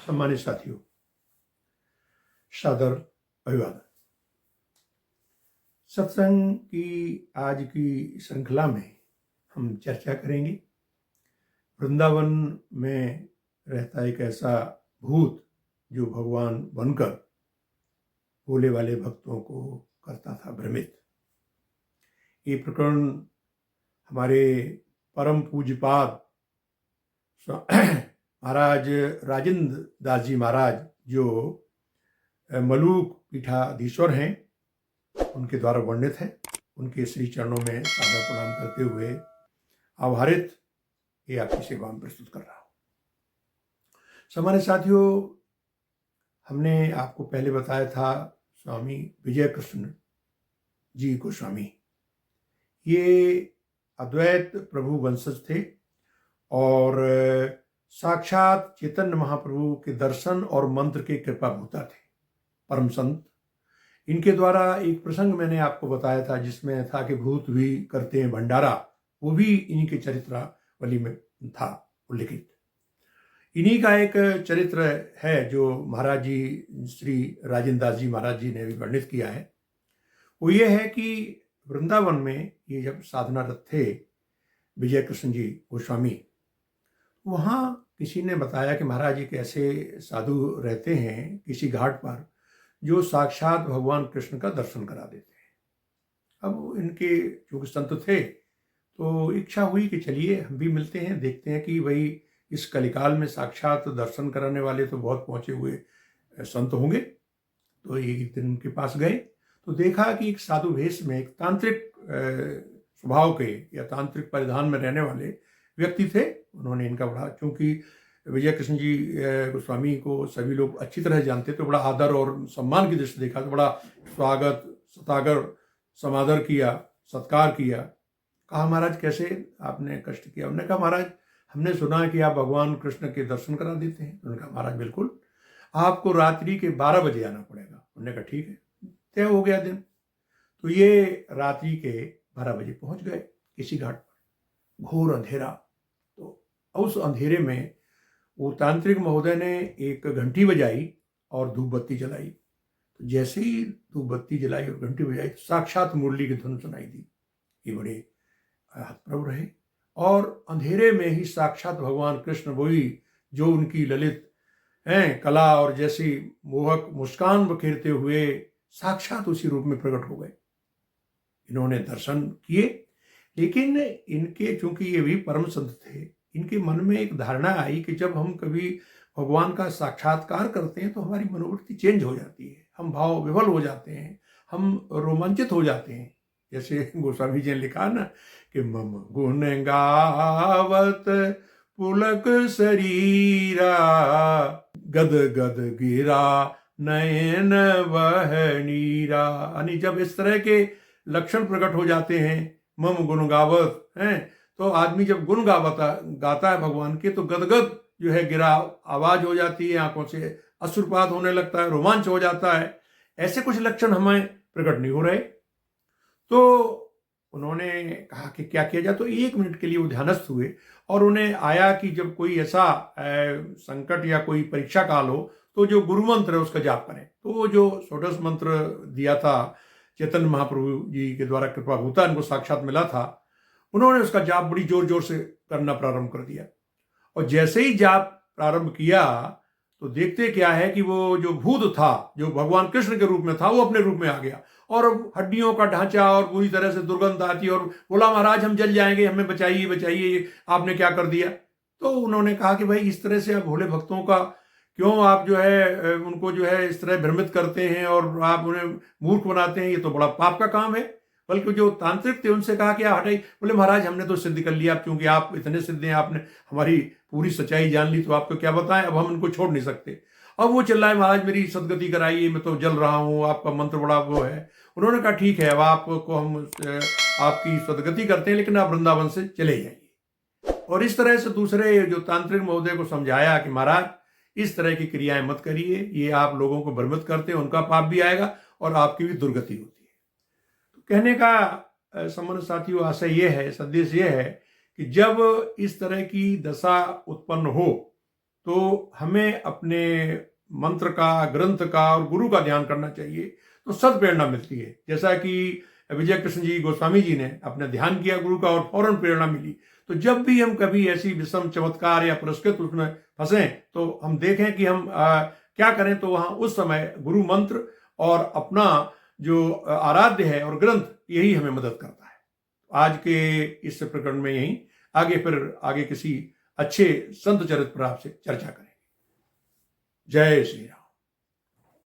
सम्मानित साथियों, सादर अभिवादन। सत्संग की आज की श्रृंखला में हम चर्चा करेंगे वृंदावन में रहता एक ऐसा भूत जो भगवान बनकर भोले वाले भक्तों को करता था भ्रमित। ये प्रकरण हमारे परम पूज्यपाद महाराज राजेंद्र दास जी महाराज जो मलूक पीठाधीश्वर हैं उनके द्वारा वर्णित है। उनके श्री चरणों में सादर प्रणाम करते हुए आभारित ये आपकी सेवा में प्रस्तुत कर रहा हूँ। हमारे साथियों, हमने आपको पहले बताया था स्वामी विजय कृष्ण जी गोस्वामी ये अद्वैत प्रभु वंशज थे और साक्षात चैतन्य महाप्रभु के दर्शन और मंत्र के कृपा भूता थे, परम संत। इनके द्वारा एक प्रसंग मैंने आपको बताया था जिसमें था कि भूत भी करते हैं भंडारा, वो भी इन्हीं के चरित्रावली में था उल्लिखित। इन्हीं का एक चरित्र है जो महाराज जी श्री राजेंद्र दास जी महाराज जी ने भी वर्णित किया है। वो ये है कि वृंदावन में ये जब साधनारत थे विजय कृष्ण जी गोस्वामी, वहाँ किसी ने बताया कि महाराज जी कैसे साधु रहते हैं किसी घाट पर जो साक्षात भगवान कृष्ण का दर्शन करा देते हैं। अब इनके जो संत थे तो इच्छा हुई कि चलिए हम भी मिलते हैं, देखते हैं कि भाई इस कलिकाल में साक्षात दर्शन कराने वाले तो बहुत पहुंचे हुए संत होंगे। तो एक दिन उनके पास गए तो देखा कि एक साधु वेश में एक तांत्रिक स्वभाव के या तांत्रिक परिधान में रहने वाले व्यक्ति थे। उन्होंने इनका बड़ा, चूंकि विजय कृष्ण जी गोस्वामी को सभी लोग अच्छी तरह जानते तो बड़ा आदर और सम्मान की दृष्टि देखा, तो बड़ा स्वागत सतागर समादर किया, सत्कार किया। कहा महाराज कैसे आपने कष्ट किया? उन्होंने कहा महाराज हमने सुना है कि आप भगवान कृष्ण के दर्शन करा देते हैं। उन्होंने कहा महाराज बिल्कुल, आपको रात्रि के 12 बजे आना पड़ेगा। उन्होंने कहा ठीक है, तय हो गया दिन। तो ये रात्रि के 12 बजे पहुंच गए किसी घाट पर, घोर अंधेरा। तो उस अंधेरे में वो तांत्रिक महोदय ने एक घंटी बजाई और धूप बत्ती जलाई। तो जैसे ही धूप बत्ती जलाई और घंटी बजाई तो साक्षात मुरली की धुन सुनाई दी। ये बड़े हतप्रभ रहे और अंधेरे में ही साक्षात भगवान कृष्ण वही जो उनकी ललित हैं कला और जैसी मोहक मुस्कान बखेरते हुए साक्षात उसी रूप में प्रकट हो गए। इन्होंने दर्शन किए, लेकिन इनके चूंकि ये भी परम संत थे, इनके मन में एक धारणा आई कि जब हम कभी भगवान का साक्षात्कार करते हैं तो हमारी मनोवृत्ति चेंज हो जाती है, हम भाव विवल हो जाते हैं, हम रोमांचित हो जाते हैं। जैसे गोस्वामी जी ने लिखा ना कि मम गुण गावत पुलक शरीरा गद गद गिरा नयन वह नीरा। यानी जब इस तरह के लक्षण प्रकट हो जाते हैं, मम गुण गावत हैं, तो आदमी जब गुण गाता है भगवान के तो गदगद जो है गिरा आवाज हो जाती है, आंखों से अश्रुपात होने लगता है, रोमांच हो जाता है। ऐसे कुछ लक्षण हमें प्रकट नहीं हो रहे। तो उन्होंने कहा कि क्या किया जाए। तो 1 मिनट के लिए वो ध्यानस्थ हुए और उन्हें आया कि जब कोई ऐसा संकट या कोई परीक्षा काल हो तो जो गुरु मंत्र है उसका जाप करें। तो वो जो षोडश मंत्र दिया था चैतन्य महाप्रभु जी के द्वारा कृपा भूता इनको साक्षात मिला था, उन्होंने उसका जाप बड़ी जोर जोर से करना प्रारंभ कर दिया। और जैसे ही जाप प्रारंभ किया तो देखते क्या है कि वो जो भूत था जो भगवान कृष्ण के रूप में था वो अपने रूप में आ गया और हड्डियों का ढांचा और पूरी तरह से दुर्गंध आती और बोला महाराज हम जल जाएंगे, हमें बचाइए बचाइए, आपने क्या कर दिया। तो उन्होंने कहा कि भाई इस तरह से आप भोले भक्तों का क्यों आप जो है उनको जो है इस तरह भ्रमित करते हैं और आप उन्हें मूर्ख बनाते हैं, ये तो बड़ा पाप का काम है। बल्कि जो तांत्रिक थे उनसे कहा कि हटाई। बोले महाराज हमने तो सिद्ध कर लिया, क्योंकि आप इतने सिद्ध हैं, आपने हमारी पूरी सच्चाई जान ली, तो आपको क्या बताएं, अब हम इनको छोड़ नहीं सकते। अब वो चिल्लाए महाराज मेरी सदगति कराइए, मैं तो जल रहा हूँ, आपका मंत्र बड़ा वो है। उन्होंने कहा ठीक है, अब आपको हम आपकी सदगति करते हैं, लेकिन आप वृंदावन से चले जाइए। और इस तरह से दूसरे जो तांत्रिक महोदय को समझाया कि महाराज इस तरह की क्रियाएं मत करिए, ये आप लोगों को भ्रमित करते हैं, उनका पाप भी आएगा और आपकी भी दुर्गति होती है। तो कहने का संबंध साथियों आशय ये है, संदेश ये है कि जब इस तरह की दशा उत्पन्न हो तो हमें अपने मंत्र का, ग्रंथ का और गुरु का ध्यान करना चाहिए, तो सद प्रेरणा मिलती है। जैसा कि विजय कृष्ण जी गोस्वामी जी ने अपना ध्यान किया गुरु का और फौरन प्रेरणा मिली। तो जब भी हम कभी ऐसी विषम चमत्कार या पुरस्कृत उसमें फंसे तो हम देखें कि हम क्या करें, तो वहां उस समय गुरु मंत्र और अपना जो आराध्य है और ग्रंथ, यही हमें मदद करता है। आज के इस प्रकरण में यही, आगे किसी अच्छे संत चरित्र पर आपसे चर्चा करेंगे। जय श्री राम।